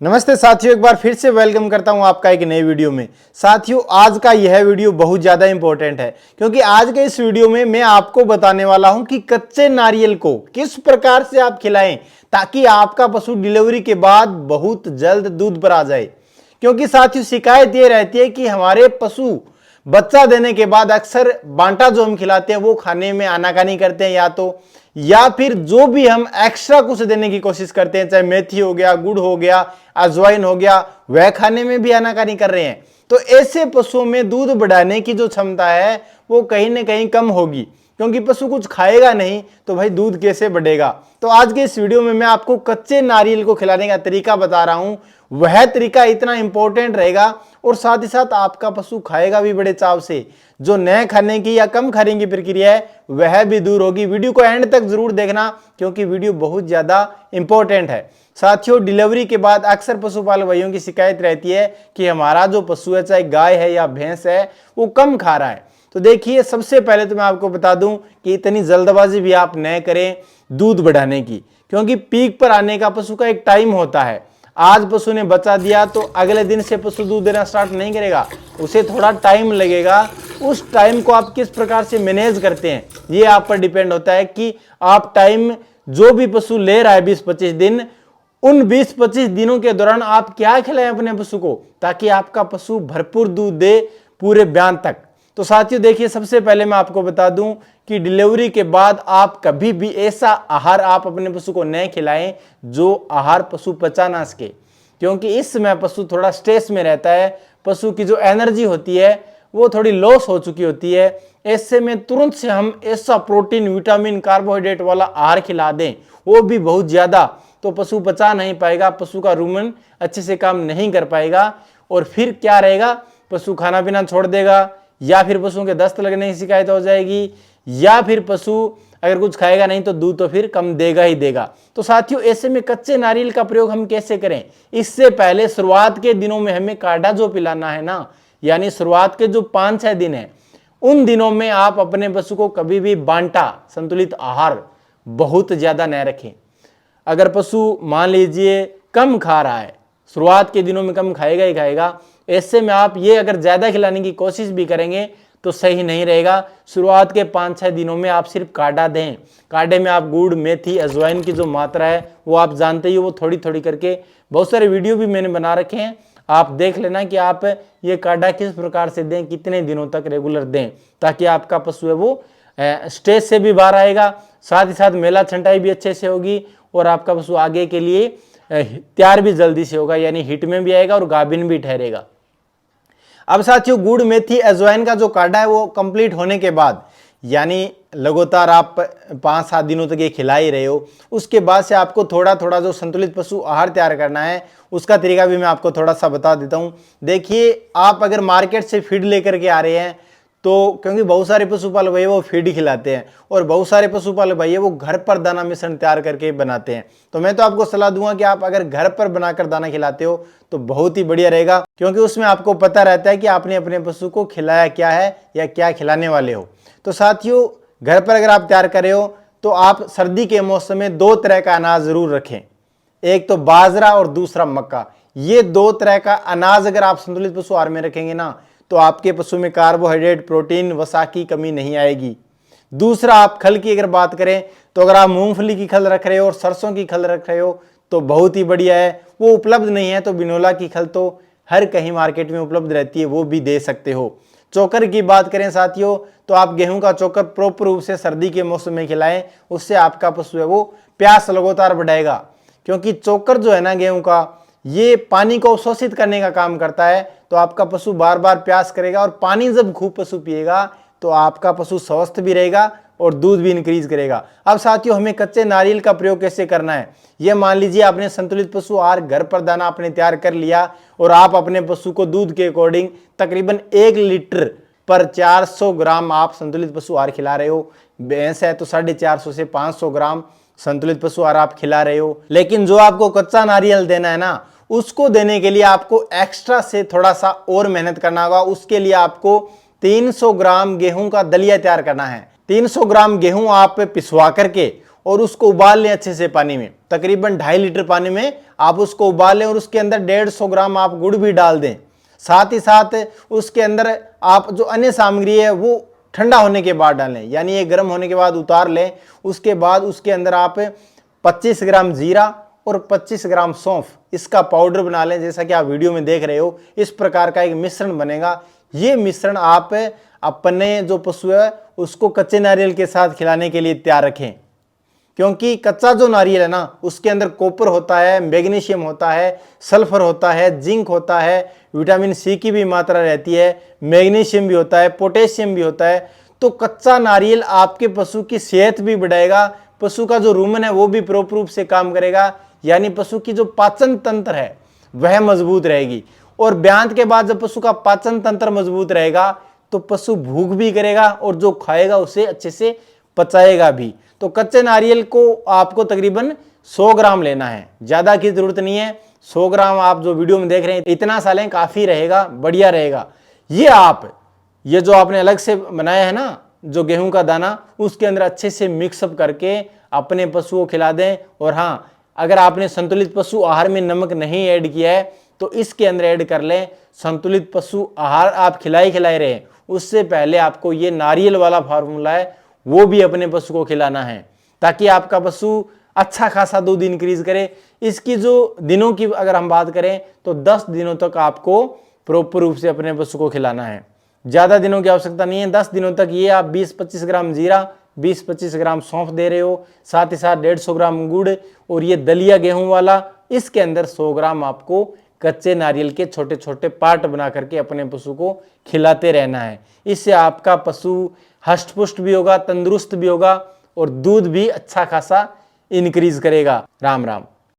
नमस्ते साथियों, एक बार फिर से वेलकम करता हूं आपका एक नए वीडियो में। साथियों, आज का यह वीडियो बहुत ज़्यादा इंपॉर्टेंट है क्योंकि आज के इस वीडियो में मैं आपको बताने वाला हूं कि कच्चे नारियल को किस प्रकार से आप खिलाएं ताकि आपका पशु डिलीवरी के बाद बहुत जल्द दूध पर आ जाए। क्योंकि साथियों, शिकायत ये रहती है कि हमारे पशु बच्चा देने के बाद अक्सर बांटा जो हम खिलाते हैं वो खाने में आनाकानी करते हैं, या फिर जो भी हम एक्स्ट्रा कुछ देने की कोशिश करते हैं, चाहे मेथी हो गया, गुड़ हो गया, अजवाइन हो गया, वह खाने में भी आनाकानी कर रहे हैं। तो ऐसे पशुओं में दूध बढ़ाने की जो क्षमता है वो कहीं ना कहीं कम होगी, क्योंकि पशु कुछ खाएगा नहीं तो भाई दूध कैसे बढ़ेगा। तो आज के इस वीडियो में मैं आपको कच्चे नारियल को खिलाने का तरीका बता रहा हूं। वह तरीका इतना इंपॉर्टेंट रहेगा और साथ ही साथ आपका पशु खाएगा भी बड़े चाव से। जो न खाने की या कम खाने की प्रक्रिया है वह भी दूर होगी। वीडियो को एंड तक जरूर देखना क्योंकि वीडियो बहुत ज्यादा इंपॉर्टेंट है। साथियों, डिलीवरी के बाद अक्सर पशुपालक भाइयों की शिकायत रहती है कि हमारा जो पशु है, चाहे गाय है या भैंस है, वो कम खा रहा है। तो देखिए, सबसे पहले तो मैं आपको बता दूं कि इतनी जल्दबाजी भी आप न करें दूध बढ़ाने की, क्योंकि पीक पर आने का पशु का एक टाइम होता है। आज पशु ने बच्चा दिया तो अगले दिन से पशु दूध देना स्टार्ट नहीं करेगा, उसे थोड़ा टाइम लगेगा। उस टाइम को आप किस प्रकार से मैनेज करते हैं ये आप पर डिपेंड होता है कि आप टाइम जो भी पशु ले रहा है 20-25 दिन, उन 20-25 दिनों के दौरान आप क्या खिलाएं अपने पशु को ताकि आपका पशु भरपूर दूध दे पूरे ब्यान तक। तो साथियों देखिए, सबसे पहले मैं आपको बता दूं कि डिलीवरी के बाद आप कभी भी ऐसा आहार आप अपने पशु को न खिलाएं जो आहार पशु पचा ना सके, क्योंकि इस समय पशु थोड़ा स्ट्रेस में रहता है। पशु की जो एनर्जी होती है वो थोड़ी लॉस हो चुकी होती है। ऐसे में तुरंत से हम ऐसा प्रोटीन, विटामिन, कार्बोहाइड्रेट वाला आहार खिला दें, वो भी बहुत ज्यादा, तो पशु पचा नहीं पाएगा, पशु का रूमन अच्छे से काम नहीं कर पाएगा और फिर क्या रहेगा, पशु खाना पीना छोड़ देगा, या फिर पशुओं के दस्त लगने की शिकायत हो जाएगी, या फिर पशु अगर कुछ खाएगा नहीं तो दूध तो फिर कम देगा ही देगा। तो साथियों, ऐसे में कच्चे नारियल का प्रयोग हम कैसे करें? इससे पहले शुरुआत के दिनों में हमें काढ़ा जो पिलाना है ना, यानी शुरुआत के जो 5-6 दिन है, उन दिनों में आप अपने पशु को कभी भी बांटा संतुलित आहार बहुत ज्यादा न रखें। अगर पशु मान लीजिए कम खा रहा है, शुरुआत के दिनों में कम खाएगा ही खाएगा, ऐसे में आप ये अगर ज्यादा खिलाने की कोशिश भी करेंगे तो सही नहीं रहेगा। शुरुआत के 5-6 दिनों में आप सिर्फ काढ़ा दें। काढ़े में आप गुड़, मेथी, अजवाइन की जो मात्रा है वो आप जानते ही हो, वो थोड़ी थोड़ी करके, बहुत सारे वीडियो भी मैंने बना रखे हैं, आप देख लेना कि आप ये काढ़ा किस प्रकार से दें, कितने दिनों तक रेगुलर दें, ताकि आपका पशु है वो स्ट्रेस से भी बाहर आएगा, साथ ही साथ मेला छंटाई भी अच्छे से होगी और आपका पशु आगे के लिए तैयार भी जल्दी से होगा, यानी हिट में भी आएगा और गाभिन भी ठहरेगा। अब साथियों, गुड़, मेथी, अजवाइन का जो काढ़ा है वो कंप्लीट होने के बाद, यानी लगातार आप 5-7 दिनों तक ये खिला ही रहे हो, उसके बाद से आपको थोड़ा थोड़ा जो संतुलित पशु आहार तैयार करना है उसका तरीका भी मैं आपको थोड़ा सा बता देता हूँ। देखिए, आप अगर मार्केट से फीड लेकर के आ रहे हैं तो, क्योंकि बहुत सारे पशुपालक भाई वो फीड खिलाते हैं और बहुत सारे पशुपालक भाई वो घर पर दाना मिश्रण तैयार करके बनाते हैं, तो मैं तो आपको सलाह दूंगा कि आप अगर घर पर बनाकर दाना खिलाते हो तो बहुत ही बढ़िया रहेगा, क्योंकि उसमें आपको पता रहता है कि आपने अपने पशु को खिलाया क्या है या क्या खिलाने वाले हो। तो साथियों, घर पर अगर आप तैयार कर रहे हो तो आप सर्दी के मौसम में 2 तरह का अनाज जरूर रखें, एक तो बाजरा और दूसरा मक्का। ये 2 तरह का अनाज अगर आप संतुलित पशु आहार में रखेंगे ना तो आपके पशु में कार्बोहाइड्रेट, प्रोटीन, वसा की कमी नहीं आएगी। दूसरा, आप खल की अगर बात करें तो अगर आप मूंगफली की खल रख रहे हो और सरसों की खल रख रहे हो तो बहुत ही बढ़िया है। वो उपलब्ध नहीं है तो बिनोला की खल तो हर कहीं मार्केट में उपलब्ध रहती है, वो भी दे सकते हो। चोकर की बात करें साथियों तो आप गेहूं का चोकर प्रॉपर रूप से सर्दी के मौसम में खिलाएं, उससे आपका पशु है वो प्यास लगातार बढ़ाएगा, क्योंकि चोकर जो है ना गेहूं का, ये पानी को अवशोषित करने का काम करता है, तो आपका पशु बार बार प्यास करेगा और पानी जब खूब पशु पिएगा तो आपका पशु स्वस्थ भी रहेगा और दूध भी इंक्रीज करेगा। अब साथियों, हमें कच्चे नारियल का प्रयोग कैसे करना है? ये मान लीजिए आपने संतुलित पशु आहार घर पर दाना आपने तैयार कर लिया और आप अपने पशु को दूध के अकॉर्डिंग तकरीबन 1 लीटर पर 400 ग्राम आप संतुलित पशु आहार खिला रहे हो। भैंस है तो 450 से 500 ग्राम संतुलित पशु आहार आप खिला रहे हो। लेकिन जो आपको कच्चा नारियल देना है ना, उसको देने के लिए आपको एक्स्ट्रा से थोड़ा सा और मेहनत करना होगा। उसके लिए आपको 300 ग्राम गेहूं का दलिया तैयार करना है। 300 ग्राम गेहूं आप पिसवा करके और उसको उबाल लें अच्छे से पानी में, तकरीबन 2.5 लीटर पानी में आप उसको उबालें और उसके अंदर 150 ग्राम आप गुड़ भी डाल दें। साथ ही साथ उसके अंदर आप जो अन्य सामग्री है वो ठंडा होने के बाद डालें, यानी ये गर्म होने के बाद उतार लें। उसके बाद उसके अंदर आप 25 ग्राम जीरा और 25 ग्राम सौंफ इसका पाउडर बना लें। जैसा कि आप वीडियो में देख रहे हो, इस प्रकार का एक मिश्रण बनेगा। ये मिश्रण आप अपने जो पशु है उसको कच्चे नारियल के साथ खिलाने के लिए तैयार रखें, क्योंकि कच्चा जो नारियल है ना उसके अंदर कॉपर होता है, मैग्नीशियम होता है, सल्फर होता है, जिंक होता है, विटामिन सी की भी मात्रा रहती है, मैग्नीशियम भी होता है, पोटेशियम भी होता है। तो कच्चा नारियल आपके पशु की सेहत भी बढ़ाएगा, पशु का जो रुमन है वो भी प्रॉपर रूप से काम करेगा, यानी पशु की जो पाचन तंत्र है वह मजबूत रहेगी। और ब्यांत के बाद जब पशु का पाचन तंत्र मजबूत रहेगा तो पशु भूख भी करेगा और जो खाएगा उसे अच्छे से पचाएगा भी। तो कच्चे नारियल को आपको तकरीबन 100 ग्राम लेना है, ज्यादा की जरूरत नहीं है। 100 ग्राम आप जो वीडियो में देख रहे हैं इतना सा लें, काफी रहेगा, बढ़िया रहेगा। ये जो आपने अलग से बनाया है ना जो गेहूं का दाना, उसके अंदर अच्छे से मिक्सअप करके अपने पशुओं को खिला दें। और हाँ, अगर आपने संतुलित पशु आहार में नमक नहीं ऐड किया है तो इसके अंदर ऐड कर लें। संतुलित पशु आहार आप खिलाए रहे, उससे पहले आपको ये नारियल वाला फार्मूला है वो भी अपने पशु को खिलाना है, ताकि आपका पशु अच्छा खासा दूध इंक्रीज करे। इसकी जो दिनों की अगर हम बात करें तो 10 दिनों तक आपको प्रॉपर रूप से अपने पशु को खिलाना है, ज्यादा दिनों की आवश्यकता नहीं है। 10 दिनों तक ये आप 20-25 ग्राम जीरा, 20-25 ग्राम सौंफ दे रहे हो, साथ ही साथ 150 ग्राम गुड़ और ये दलिया गेहूं वाला, इसके अंदर 100 ग्राम आपको कच्चे नारियल के छोटे छोटे पार्ट बना करके अपने पशु को खिलाते रहना है। इससे आपका पशु हष्ट-पुष्ट भी होगा, तंदुरुस्त भी होगा और दूध भी अच्छा खासा इंक्रीज करेगा। राम राम।